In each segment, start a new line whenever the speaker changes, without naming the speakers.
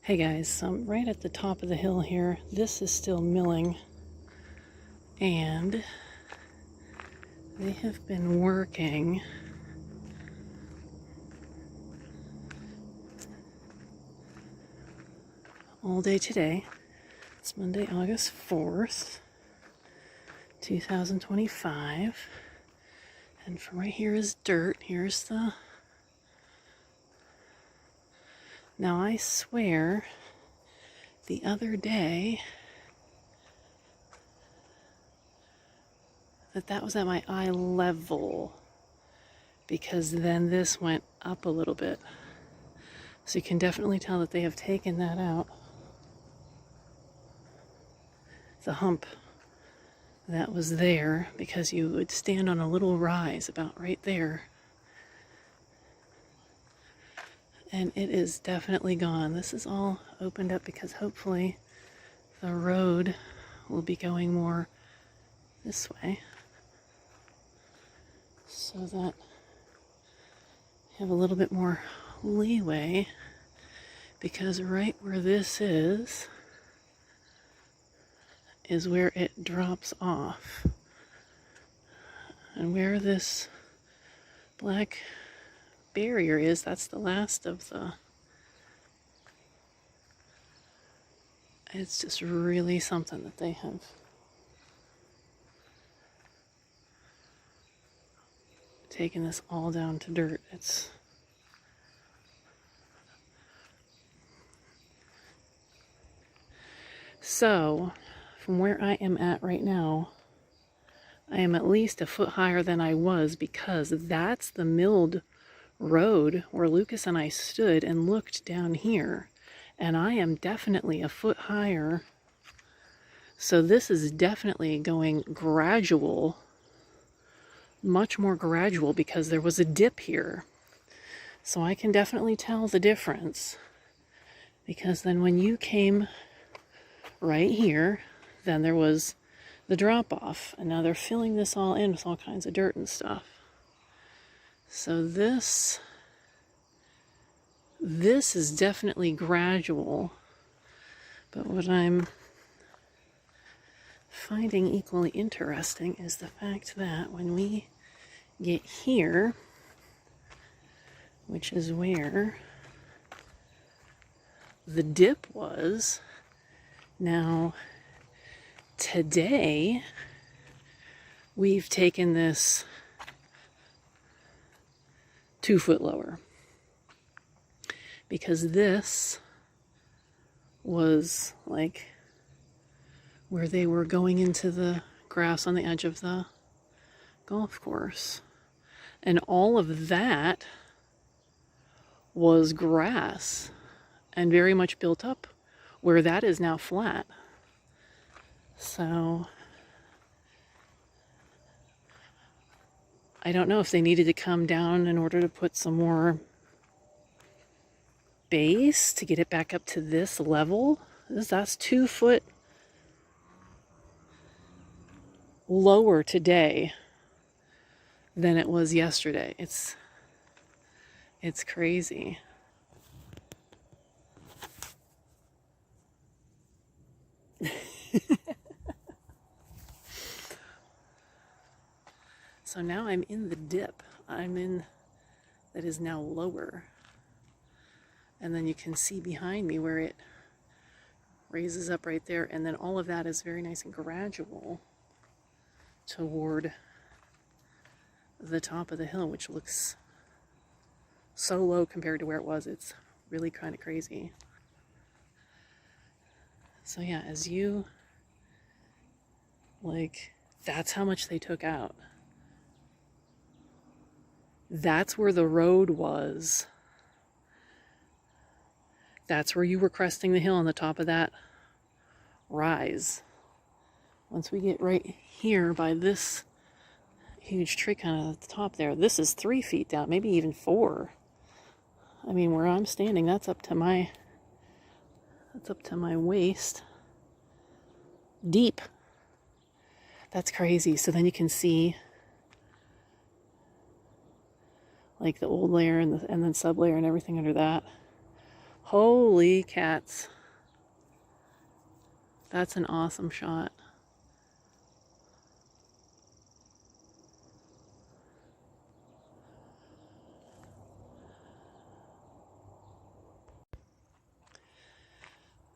Hey guys, so I'm right at the top of the hill here. This is still milling, and they have been working all day today. It's Monday, August 4th, 2025. And from right here is dirt. Here's the... Now I swear, the other day, that was at my eye level, because then this went up a little bit. So you can definitely tell that they have taken that out. The hump that was there, because you would stand on a little rise about right there. And it is definitely gone. This is all opened up because hopefully the road will be going more this way, so that you have a little bit more leeway, because right where this is where it drops off. And where this black barrier is, that's the last of the... It's just really something that they have taken this all down to dirt. It's... So, from where I am at right now, I am at least a foot higher than I was, because that's the milled road where Lucas and I stood and looked down here. And I am definitely a foot higher. So this is definitely going gradual, much more gradual, because there was a dip here. So I can definitely tell the difference. Because then when you came right here, then there was the drop off, and now they're filling this all in with all kinds of dirt and stuff. So this is definitely gradual, but what I'm finding equally interesting is the fact that when we get here, which is where the dip was, now today we've taken this 2 foot lower, because this was like where they were going into the grass on the edge of the golf course, and all of that was grass and very much built up, where that is now flat. So I don't know if they needed to come down in order to put some more base to get it back up to this level. That's 2 foot lower today than it was yesterday. It's crazy. So now I'm in the dip. I'm in that is now lower. And then you can see behind me where it raises up right there. And then all of that is very nice and gradual toward the top of the hill, which looks so low compared to where it was. It's really kind of crazy. So yeah, as you, like, that's how much they took out. That's where the road was. That's where you were cresting the hill on the top of that rise. Once we get right here by this huge tree kind of at the top there, this is 3 feet down, maybe even 4. I mean, where I'm standing, that's up to my waist. Deep. That's crazy. So then you can see like the old layer and then sub layer and everything under that. Holy cats. That's an awesome shot.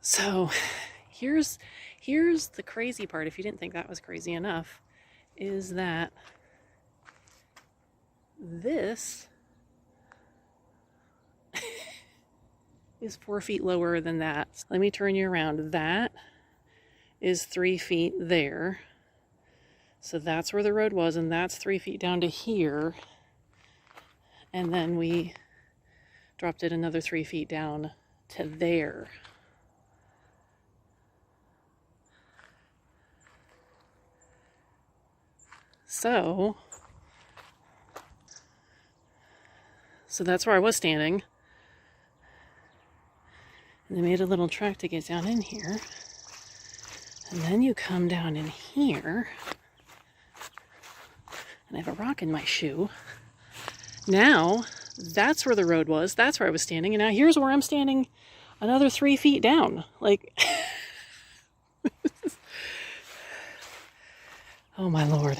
So here's the crazy part, if you didn't think that was crazy enough, is that this is 4 feet lower than that. Let me turn you around. That is 3 feet there. So that's where the road was, and that's 3 feet down to here. And then we dropped it another 3 feet down to there. So that's where I was standing. And they made a little track to get down in here. And then you come down in here. And I have a rock in my shoe. Now, that's where the road was. That's where I was standing. And now here's where I'm standing another 3 feet down. Like, oh my Lord.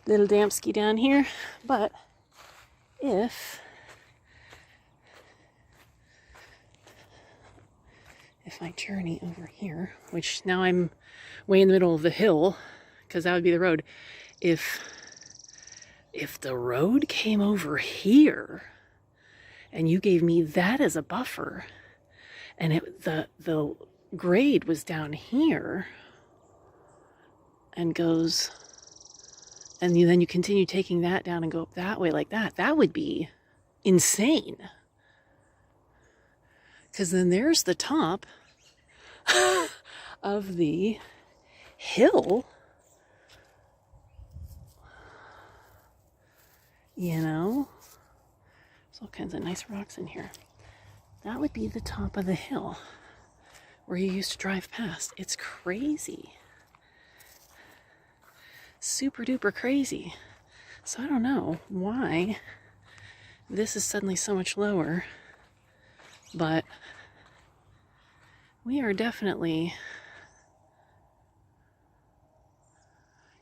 Little dampski down here. But if I journey over here, which now I'm way in the middle of the hill, because that would be the road. If the road came over here and you gave me that as a buffer, and the grade was down here and goes, and then you continue taking that down and go up that way like that, that would be insane. Because then there's the top of the hill, you know, there's all kinds of nice rocks in here. That would be the top of the hill where you used to drive past. It's crazy. Super duper crazy. So I don't know why this is suddenly so much lower, but we are definitely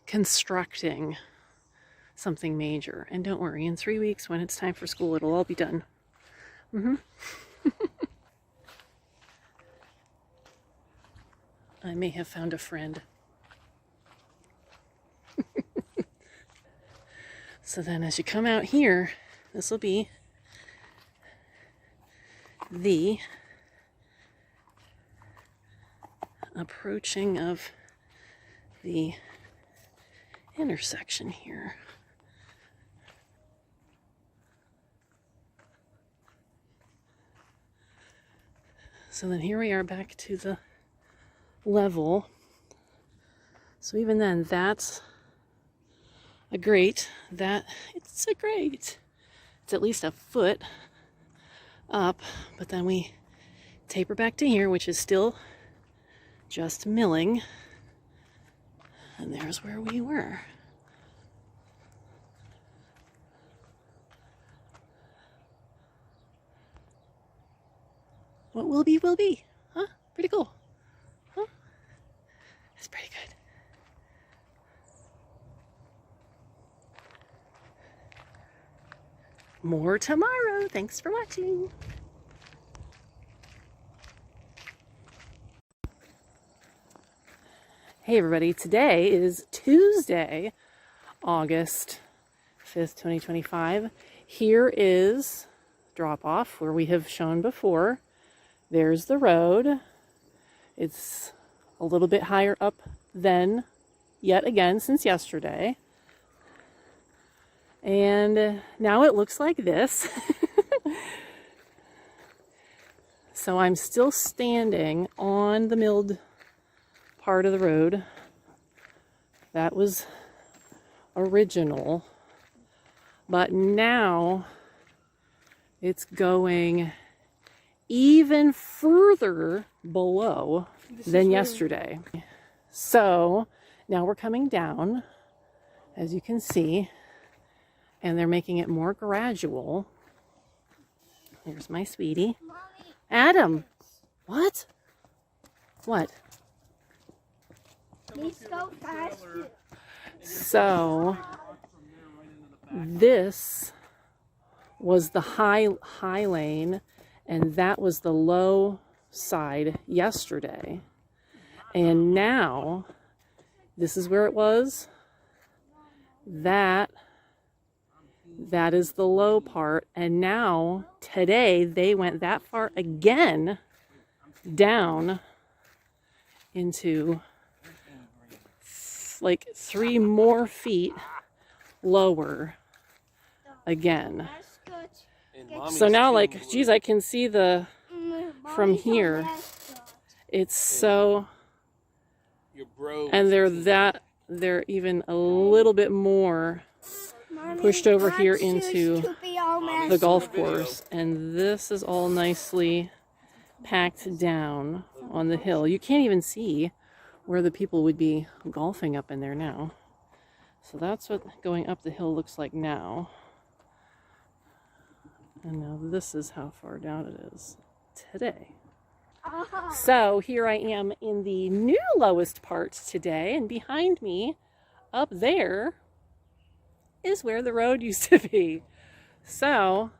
constructing something major. And don't worry, in 3 weeks when it's time for school, it'll all be done. I may have found a friend. So then as you come out here, this will be the approaching of the intersection here. So then here we are back to the level. So even then, that's a grate. It's a grate. It's at least a foot up, but then we taper back to here, which is still just milling. And there's where we were. What will be, will be. Huh? Pretty cool. Huh? That's pretty good. More tomorrow. Thanks for watching. Hey everybody, today is Tuesday, August 5th, 2025. Here is drop off where we have shown before. There's the road. It's a little bit higher up than yet again since yesterday. And now it looks like this. So I'm still standing on the milled part of the road. That was original. But now it's going even further below than yesterday. So now we're coming down, as you can see, and they're making it more gradual. Here's my sweetie. Adam, what? What? So this was the high lane, and that was the low side yesterday. And now this is where it was. That is the low part. And now today they went that far again down into like 3 more feet lower again. So now, like, geez, I can see from here. It's so, and they're even a little bit more pushed over here into the golf course, and this is all nicely packed down on the hill. You can't even see where the people would be golfing up in there now. So that's what going up the hill looks like now. And now this is how far down it is today. So here I am in the new lowest part today, and behind me up there is where the road used to be. So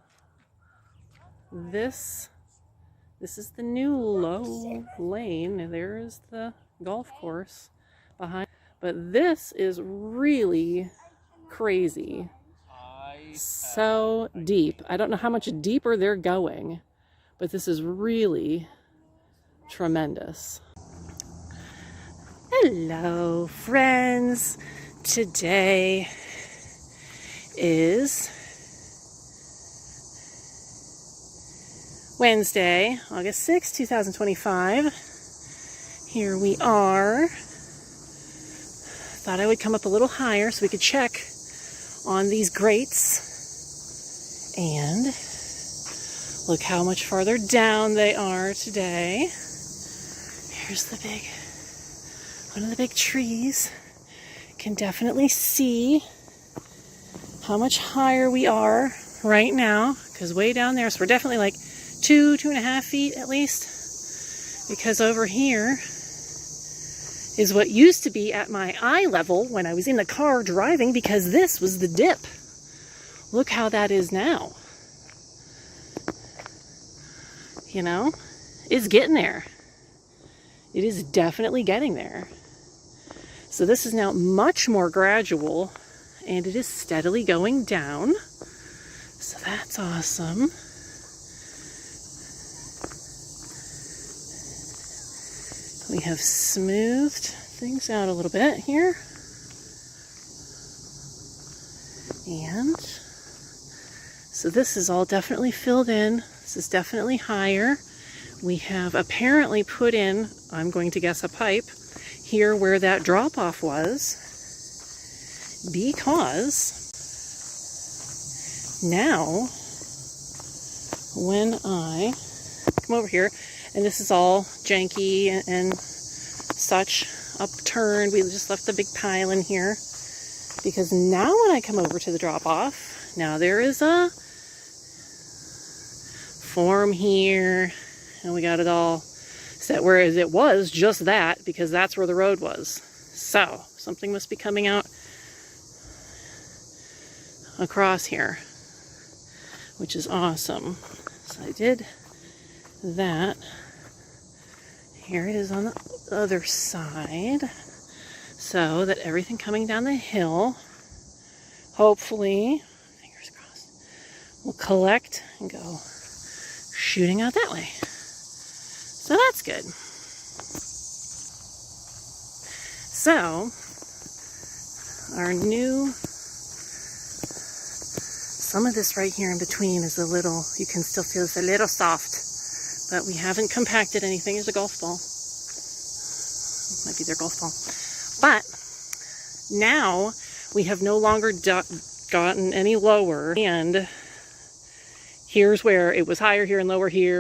this is the new low lane. There is the golf course behind, but this is really crazy. So deep. I don't know how much deeper they're going, but this is really tremendous. Hello, friends. Today is Wednesday, August 6, 2025. Here we are. Thought I would come up a little higher so we could check on these grates. And look how much farther down they are today. Here's one of the big trees. Can definitely see how much higher we are right now, because way down there, so we're definitely like 2.5 feet at least, because over here is what used to be at my eye level when I was in the car driving, because this was the dip. Look how that is now. You know, it's getting there. It is definitely getting there. So this is now much more gradual, and it is steadily going down. So that's awesome. We have smoothed things out a little bit here. And so this is all definitely filled in. This is definitely higher. We have apparently put in, I'm going to guess, a pipe here where that drop-off was, because now when I come over here, and this is all janky and such, upturned, we just left the big pile in here, because now when I come over to the drop-off, now there is a form here, and we got it all set, whereas it was just that, because that's where the road was. So something must be coming out across here, which is awesome. So I did that. Here it is on the other side, so that everything coming down the hill, hopefully, fingers crossed, will collect and go shooting out that way. So that's good. So our new, some of this right here in between is a little, you can still feel it's a little soft, but we haven't compacted anything. There's a golf ball. Might be their golf ball. But now we have no longer gotten any lower, and here's where it was higher here and lower here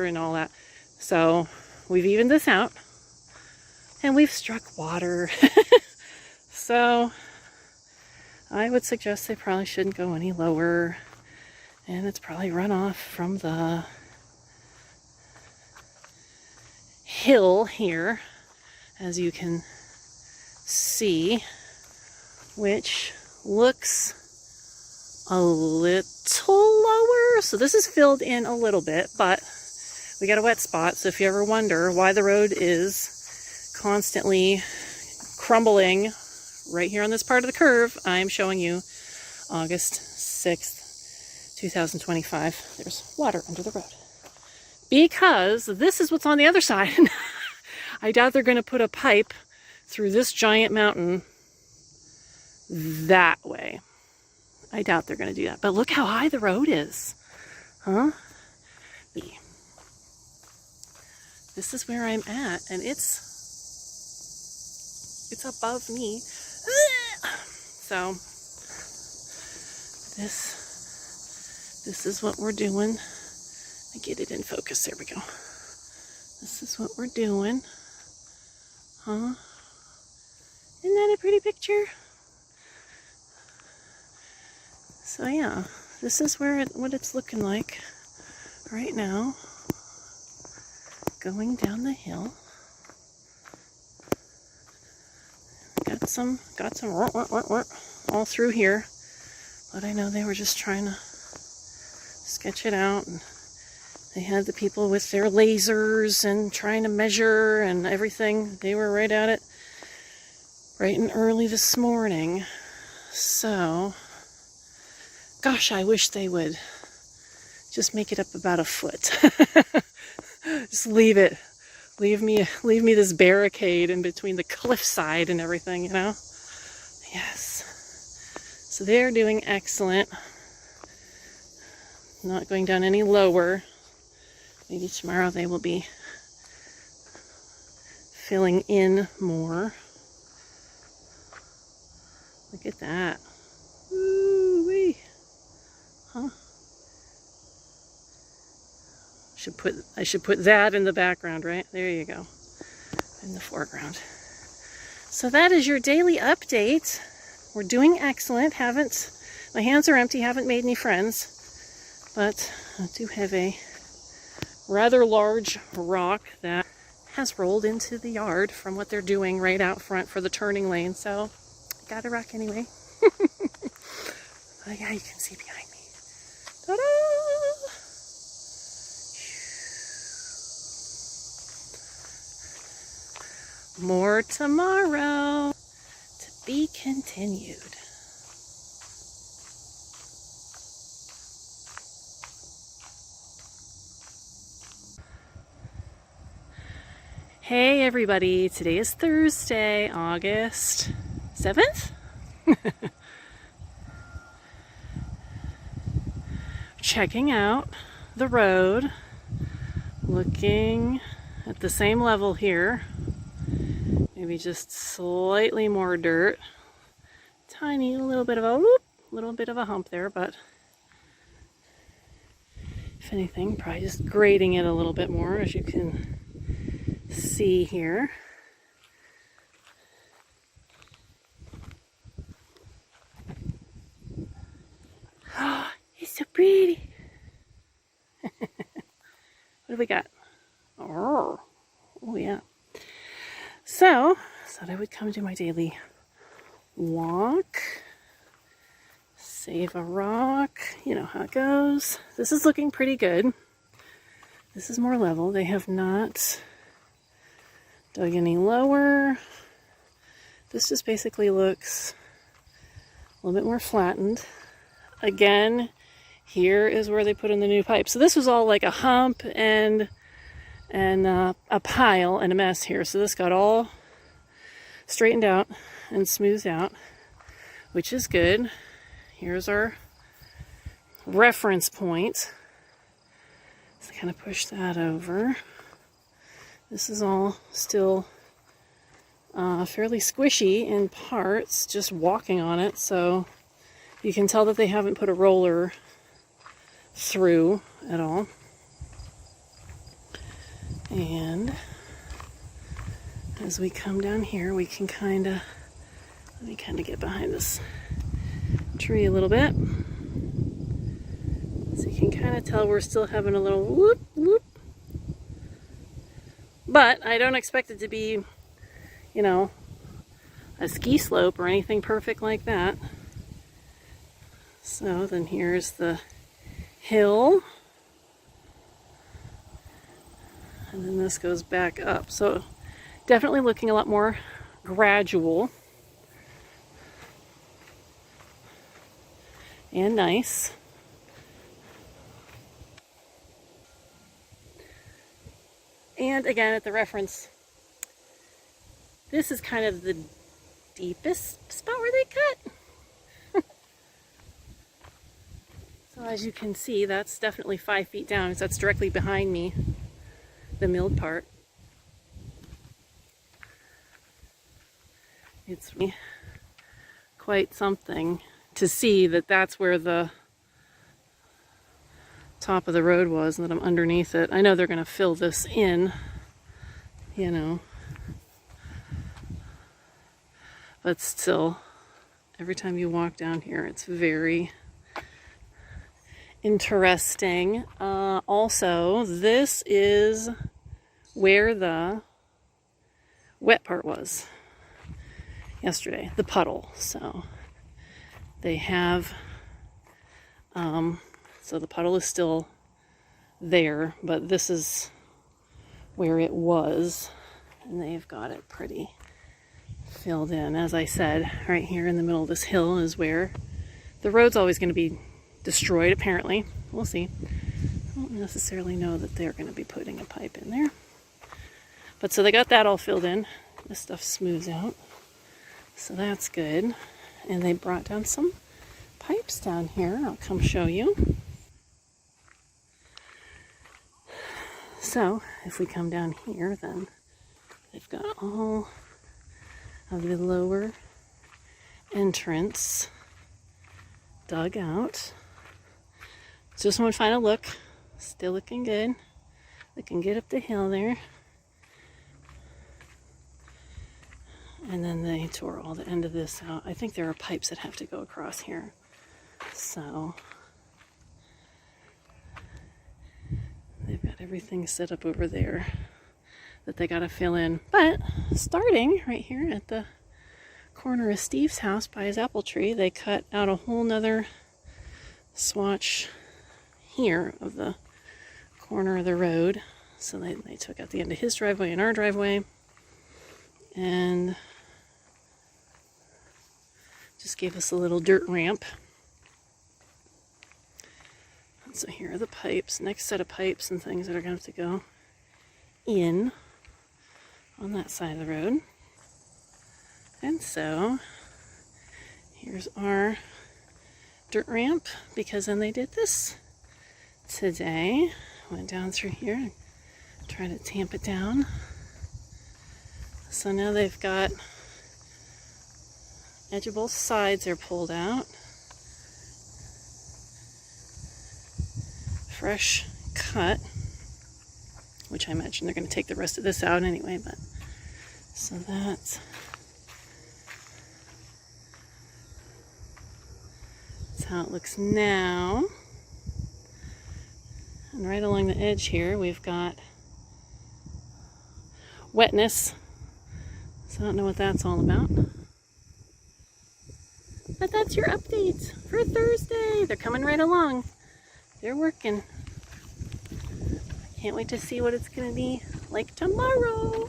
and all that. So we've evened this out, and we've struck water. So I would suggest they probably shouldn't go any lower, and it's probably runoff from the hill here, as you can see, which looks a little lower. So this is filled in a little bit, but we got a wet spot. So if you ever wonder why the road is constantly crumbling right here on this part of the curve, I'm showing you August 6th, 2025. There's water under the road. Because this is what's on the other side. I doubt they're going to put a pipe through this giant mountain that way. I doubt they're going to do that. But look how high the road is. Huh? This is where I'm at, and it's above me. So this is what we're doing. I get it in focus. There we go. This is what we're doing. Huh? Isn't that a pretty picture? So yeah, this is what it's looking like right now. Going down the hill. Got some all through here, but I know they were just trying to sketch it out, and they had the people with their lasers and trying to measure and everything. They were right at it bright and early this morning. So gosh, I wish they would just make it up about a foot. Just leave it. Leave me this barricade in between the cliffside and everything, you know? Yes. So they're doing excellent. Not going down any lower. Maybe tomorrow they will be filling in more. Look at that. Woo-wee. Huh? I should put that in the background, right? There you go. In the foreground. So that is your daily update. We're doing excellent. My hands are empty, haven't made any friends, but I do have a rather large rock that has rolled into the yard from what they're doing right out front for the turning lane. So I got a rock anyway. Oh yeah, you can see behind me. Ta-da! More tomorrow. To be continued. Hey everybody, today is Thursday, August 7th? Checking out the road, looking at the same level here. Maybe just slightly more dirt. Tiny little bit of a hump there, but if anything, probably just grading it a little bit more, as you can see here. Oh, it's so pretty. What do we got? Oh yeah. So, thought I would come do my daily walk, save a rock, you know how it goes. This is looking pretty good. This is more level. They have not dug any lower. This just basically looks a little bit more flattened. Again, here is where they put in the new pipe. So this was all like a hump and a pile and a mess here. So this got all straightened out and smoothed out, which is good. Here's our reference point. So kind of push that over. This is all still fairly squishy in parts, just walking on it. So you can tell that they haven't put a roller through at all. And as we come down here, we can let me kind of get behind this tree a little bit. So you can kind of tell we're still having a little whoop, whoop. But I don't expect it to be, you know, a ski slope or anything perfect like that. So then here's the hill. And then this goes back up. So definitely looking a lot more gradual and nice. And again, at the reference, this is kind of the deepest spot where they cut. So as you can see, that's definitely 5 feet down, because that's directly behind me, the milled part. It's quite something to see that that's where the top of the road was and that I'm underneath it. I know they're going to fill this in, you know, but still, every time you walk down here, it's very interesting. Also, this is where the wet part was yesterday, the puddle. So they have, so the puddle is still there, but this is where it was, and they've got it pretty filled in. As I said, right here in the middle of this hill is where the road's always going to be destroyed, apparently. We'll see. I don't necessarily know that they're going to be putting a pipe in there. But so they got that all filled in. This stuff smooths out. So that's good. And they brought down some pipes down here. I'll come show you. So if we come down here, then they've got all of the lower entrance dug out. Just one final look. Still looking good. We can get up the hill there. And then they tore all the end of this out. I think there are pipes that have to go across here. So they've got everything set up over there that they got to fill in. But starting right here at the corner of Steve's house by his apple tree, they cut out a whole nother swatch here of the corner of the road. So they took out the end of his driveway and our driveway, and just gave us a little dirt ramp. And so here are the pipes, next set of pipes and things that are going to have to go in on that side of the road. And so here's our dirt ramp, because then they did this today. Went down through here and tried to tamp it down. So now they've got edge of both sides are pulled out. Fresh cut, which I imagine they're going to take the rest of this out anyway, but so that's how it looks now. And right along the edge here, we've got wetness. So I don't know what that's all about. But that's your update for Thursday. They're coming right along. They're working. Can't wait to see what it's going to be like tomorrow.